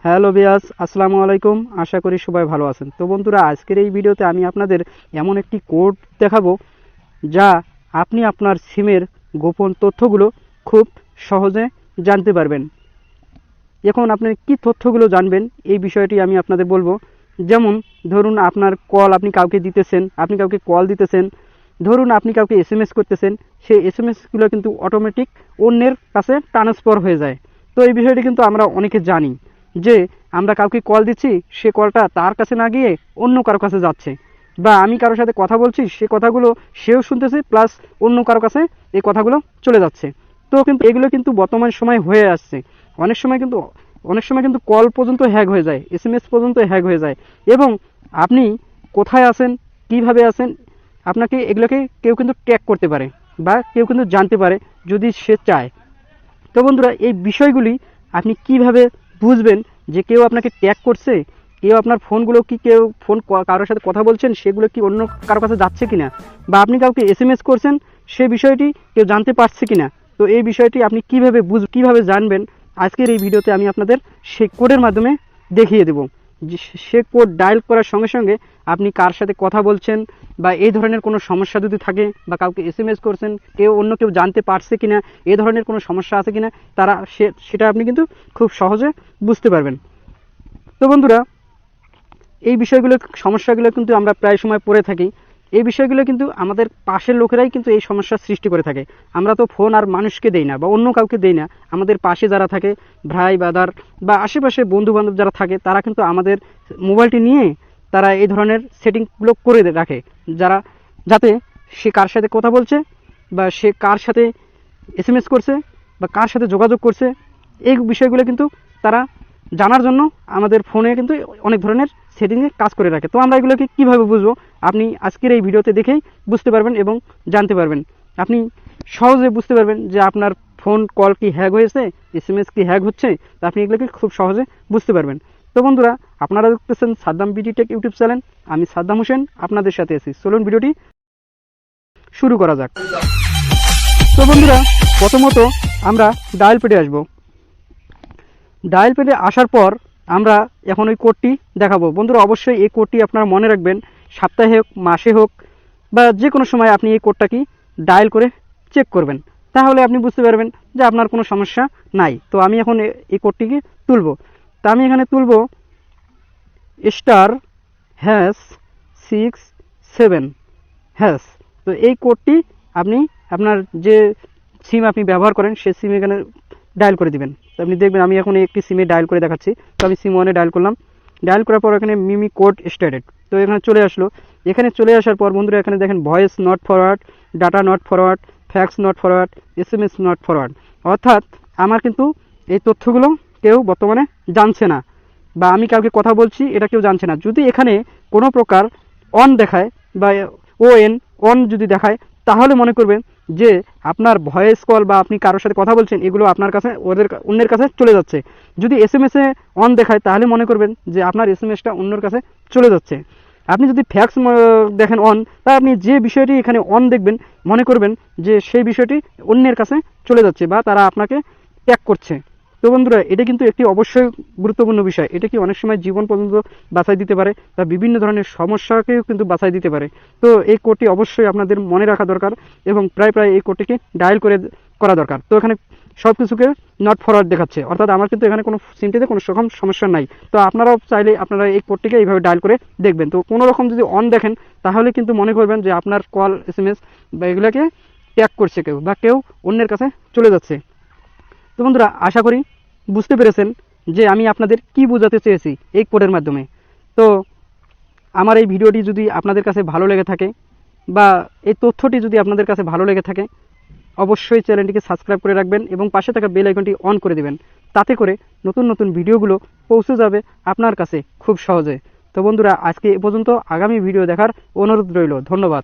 Hello বিয়াস, আসসালামু আলাইকুম। আশা করি সবাই ভালো আছেন। তো বন্ধুরা, আজকের এই ভিডিওতে আমি আপনাদের এমন একটি কোড দেখাবো যা আপনি আপনার সিমের গোপন তথ্যগুলো খুব সহজে জানতে পারবেন। এখন আপনি কি তথ্যগুলো জানবেন এই বিষয়টি আমি আপনাদের বলবো। যেমন ধরুন, আপনার কল আপনি কাউকে দিতেছেন, আপনি কাউকে কল দিতেছেন, ধরুন আপনি কাউকে এসএমএস করতেছেন, সেই এসএমএসগুলো কিন্তু অটোমেটিক অন্যের কাছে ট্রান্সফার হয়ে যায়। তো এই বিষয়টি কিন্তু আমরা অনেকে জানি যে আমরা কাউকে কল দিচ্ছি, সে কলটা তার কাছে না গিয়ে অন্য কারো কাছে যাচ্ছে, বা আমি কারোর সাথে কথা বলছি, সে কথাগুলো সেও শুনতেছে, প্লাস অন্য কারো কাছে এই কথাগুলো চলে যাচ্ছে। তো কিন্তু এগুলো কিন্তু বর্তমান সময় হয়ে আসছে। অনেক সময় কিন্তু কল পর্যন্ত হ্যাক হয়ে যায়, এসএমএস পর্যন্ত হ্যাক হয়ে যায়। এবং আপনি কোথায় আছেন, কিভাবে আছেন, আপনাকে এগুলোকে কেউ কিন্তু ট্র্যাক করতে পারে বা কেউ কিন্তু জানতে পারে যদি সে চায়। তো বন্ধুরা, এই বিষয়গুলি আপনি কিভাবে বুঝবেন যে কেউ আপনাকে ট্র্যাক করছে, কেউ আপনার ফোনগুলো কি, কেউ কারোর সাথে কথা বলছেন সেগুলো কি অন্য কারোর কাছে যাচ্ছে কিনা, বা আপনি কাউকে এসএমএস করছেন সেই বিষয়টি কেউ জানতে পারছে কিনা। তো এই বিষয়টি আপনি কিভাবে জানবেন, আজকের এই ভিডিওতে আমি আপনাদের সেই কোডের মাধ্যমে দেখিয়ে দেব। যে সে কোড ডায়াল করার সঙ্গে সঙ্গে আপনি কার সাথে কথা বলছেন, বা এই ধরনের কোনো সমস্যা যদি থাকে, বা কাউকে এসএমএস করছেন, অন্য কেউ জানতে পারছে কিনা, এই ধরনের কোনো সমস্যা আছে কিনা, সেটা আপনি কিন্তু খুব সহজে বুঝতে পারবেন। তো বন্ধুরা, এই সমস্যাগুলো কিন্তু আমরা প্রায় সময় পড়ে থাকি। এই বিষয়গুলো কিন্তু আমাদের পাশের লোকেরাই কিন্তু এই সমস্যার সৃষ্টি করে থাকে। আমরা তো ফোন আর মানুষকে দেই না, বা অন্য কাউকে দেই না। আমাদের পাশে যারা থাকে, ভাই বাদার বা আশেপাশে বন্ধু বান্ধব যারা থাকে, তারা কিন্তু আমাদের মোবাইলটি নিয়ে তারা এই ধরনের সেটিংগুলো করে রাখে, যাতে সে কার সাথে কথা বলছে, বা সে কার সাথে এসএমএস করছে, বা কার সাথে যোগাযোগ করছে, এই বিষয়গুলো কিন্তু তারা জানার জন্য আমাদের ফোনে কিন্তু অনেক ধরনের সেটিংয়ে কাজ করে রাখে। তো আমরা এগুলোকে কীভাবে বুঝবো, আপনি আজকের এই ভিডিওতে দেখেই বুঝতে পারবেন এবং জানতে পারবেন। আপনি সহজে বুঝতে পারবেন যে আপনার ফোন কল কি হ্যাক হয়েছে, এসএমএস কি হ্যাক হচ্ছে। তো আপনি এগুলোকে খুব সহজে বুঝতে পারবেন। তো বন্ধুরা, আপনারা দেখতেছেন Saddam BD take YouTube channel. আমি সাদ্দাম হোসেন আপনাদের সাথে আছি। চলুন ভিডিওটি শুরু করা যাক। তো বন্ধুরা, প্রথমত আমরা ডায়াল প্যাডে আসবো। ডায়াল প্যাডে আসার পর আমরা এখন ওই কোডটি দেখাবো। বন্ধুরা, অবশ্যই এই কোডটি আপনারা মনে রাখবেন। সপ্তাহে হোক, মাসে হোক, বা যে কোনো সময় আপনি এই কোডটা কি ডায়াল করে চেক করবেন, তাহলে আপনি বুঝতে পারবেন যে আপনার কোনো সমস্যা নাই। তো আমি এখন এই কোডটিকে তুলব। তা আমি এখানে তুলব *#667#। তো এই কোডটি আপনি আপনার যে সিম আপনি ব্যবহার করেন সেই সিম এখানে ডায়াল করে দিবেন। তো আপনি দেখবেন আমি এখন একটি সিমে ডায়াল করে দেখাচ্ছি। তো আমি সিম 1-এ ডায়াল করলাম। ডায়াল করার পর এখানে মিমি কোড স্টার্টেড, তো এখানে চলে আসলো। এখানে চলে আসার পর বন্ধুরা, এখানে দেখেন voice not forward, data not forward, fax not forward, SMS not forward. অর্থাৎ আমার কিন্তু এই তথ্যগুলো কেউ বর্তমানে জানছে না, বা আমি কাউকে কথা বলছি এটা কেউ জানছে না। যদি এখানে কোনো প্রকার অন দেখায়, বা অন যদি দেখায়, তাহলে মনে করবেন যে আপনার ভয়েস কল বা আপনি কারোর সাথে কথা বলছেন এগুলো আপনার কাছে অন্যের কাছে চলে যাচ্ছে। যদি এসএমএসে অন দেখায়, তাহলে মনে করবেন যে আপনার এসএমএসটা অন্যের কাছে চলে যাচ্ছে। আপনি যদি ফ্যাক্স দেখেন অন, তা আপনি যে বিষয়টি এখানে অন দেখবেন, মনে করবেন যে সেই বিষয়টি অন্যের কাছে চলে যাচ্ছে, বা তারা আপনাকে ট্যাগ করছে। তো বন্ধুরা, এটা কিন্তু একটি অবশ্যই গুরুত্বপূর্ণ বিষয়। এটা কি অনেক সময় জীবন পর্যন্ত বাঁচাই দিতে পারে, বা বিভিন্ন ধরনের সমস্যাকেও কিন্তু বাঁচাই দিতে পারে। তো এই কোডটি অবশ্যই আপনাদের মনে রাখা দরকার, এবং প্রায় এই কোডটিকে ডায়াল করা দরকার। তো এখানে সব কিছুকে নট ফরওয়ার্ড দেখাচ্ছে, অর্থাৎ আমার কিন্তু এখানে কোনো সিমটিতে কোনো রকম সমস্যা নাই। তো আপনারাও চাইলে আপনারা এই কোডটিকে এইভাবে ডায়াল করে দেখবেন। তো কোনো রকম যদি অন দেখেন, তাহলে কিন্তু মনে করবেন যে আপনার কল, এসএমএস বা এগুলোকে ট্যাগ করছে কেউ, বা কেউ অন্যের কাছে চলে যাচ্ছে। তো বন্ধুরা, আশা করি বুঝতে পেরেছেন যে আমি আপনাদের কি বোঝাতে চেয়েছি এই কোডের মাধ্যমে। তো আমার এই ভিডিওটি যদি আপনাদের কাছে ভালো লেগে থাকে, বা এই তথ্যটি যদি আপনাদের কাছে ভালো লেগে থাকে, অবশ্যই চ্যানেলটিকে সাবস্ক্রাইব করে রাখবেন এবং পাশে থাকা বেল আইকনটি অন করে দেবেন। তাতে করে নতুন নতুন ভিডিওগুলো পৌঁছে যাবে আপনার কাছে খুব সহজে। তো বন্ধুরা, আজকে এ পর্যন্ত। আগামী ভিডিও দেখার অনুরোধ রইল। ধন্যবাদ।